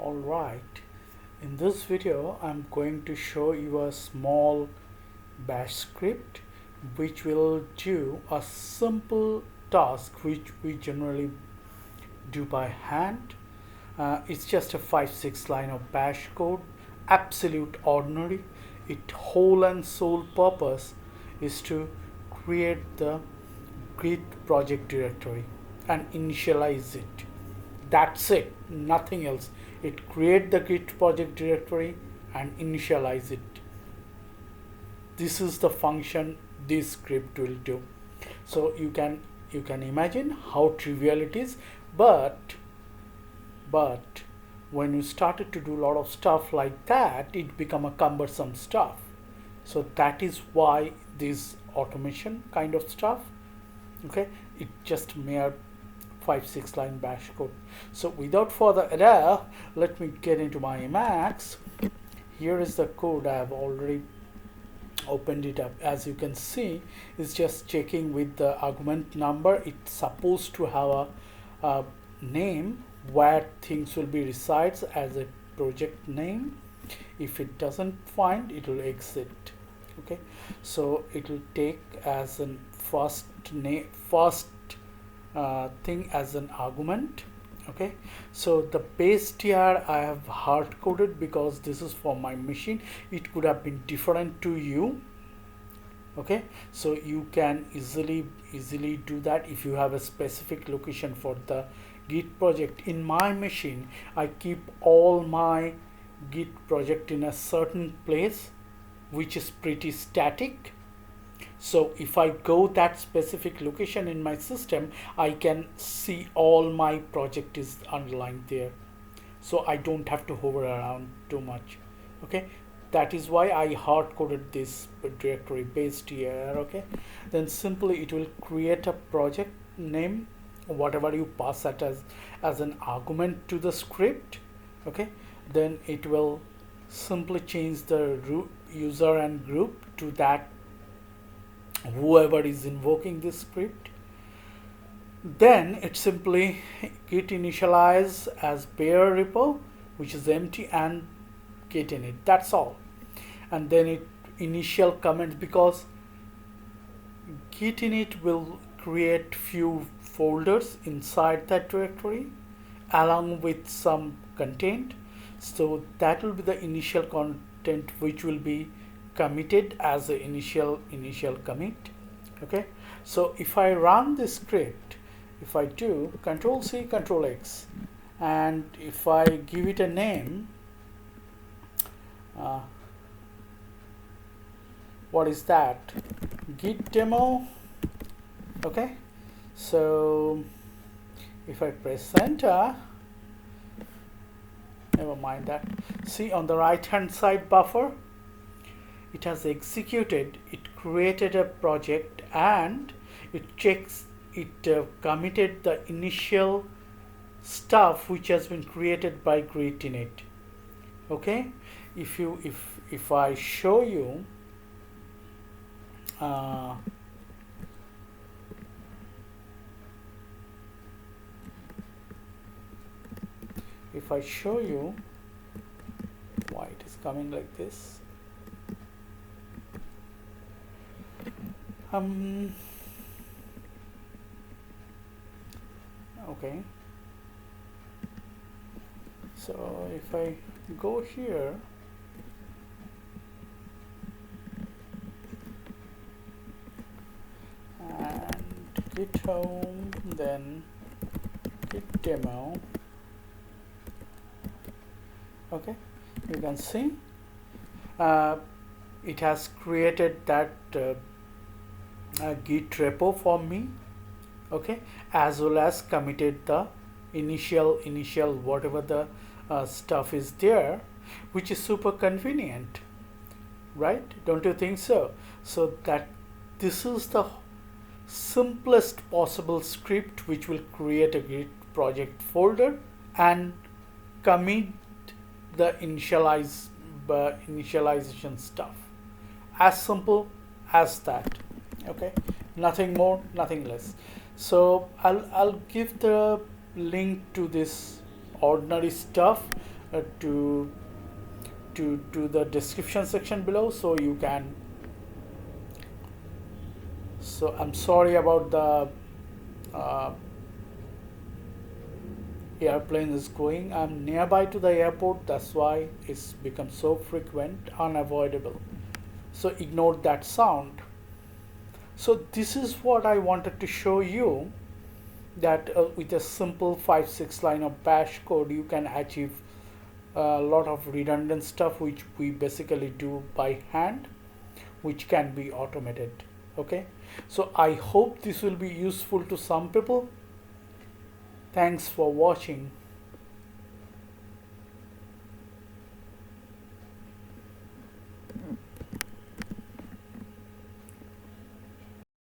Alright, in this video I'm going to show you a small bash script which will do a simple task which we generally do by hand. It's just a 5-6 line of bash code, absolute ordinary. Its whole and sole purpose is to create the Git project directory and initialize it. That's it, nothing else. It create the Git project directory and initialize it. This is the function this script will do. So you can imagine how trivial it is, but when you started to do a lot of stuff like that, it become a cumbersome stuff. So that is why this automation kind of stuff, okay, it just mere 5-6 line bash code. So without further ado, let me get into my Emacs. Here is the code. I have already opened it up. As you can see, it's just checking with the argument number. It's supposed to have a name where things will be resides as a project name. If it doesn't find, it will exit. Okay, so it will take as an first thing as an argument. Okay, so the base tr I have hard coded because this is for my machine. It could have been different to you. Okay, so you can easily do that if you have a specific location for the Git project. In my machine, I keep all my Git project in a certain place which is pretty static. So if I go that specific location in my system, I can see all my project is underlined there. So I don't have to hover around too much. Okay, that is why I hard coded this directory based here. Okay, then simply it will create a project name, whatever you pass that as an argument to the script. Okay, then it will simply change the root user and group to that whoever is invoking this script. Then it simply git initialize as bare repo, which is empty, and git init. That's all. And then it initial comments, because git init will create few folders inside that directory along with some content. So that will be the initial content which will be committed as the initial commit. Okay, so if I run this script, if I do Control C, Control X, and if I give it a name, what is that? Git demo. Okay, so if I press enter, never mind that. See on the right hand side buffer, it has executed, it created a project, and it checks, it committed the initial stuff which has been created by Git init. Okay, if I show you if I show you why it is coming like this. Okay, so if I go here, and git home, then git demo. Okay, you can see it has created that Git repo for me. Okay, as well as committed the initial whatever the stuff is there, which is super convenient, right? Don't you think so? So that this is the simplest possible script which will create a Git project folder and commit the initialization stuff. As simple as that. Okay, nothing more, nothing less. So I'll give the link to this ordinary stuff to the description section below, so you can. So I'm sorry about the uh, airplane is going. I'm nearby to the airport, that's why it's become so frequent, unavoidable. So ignore that sound. So this is what I wanted to show you, that with a simple 5-6 line of bash code you can achieve a lot of redundant stuff which we basically do by hand, which can be automated. Okay, so I hope this will be useful to some people. Thanks for watching.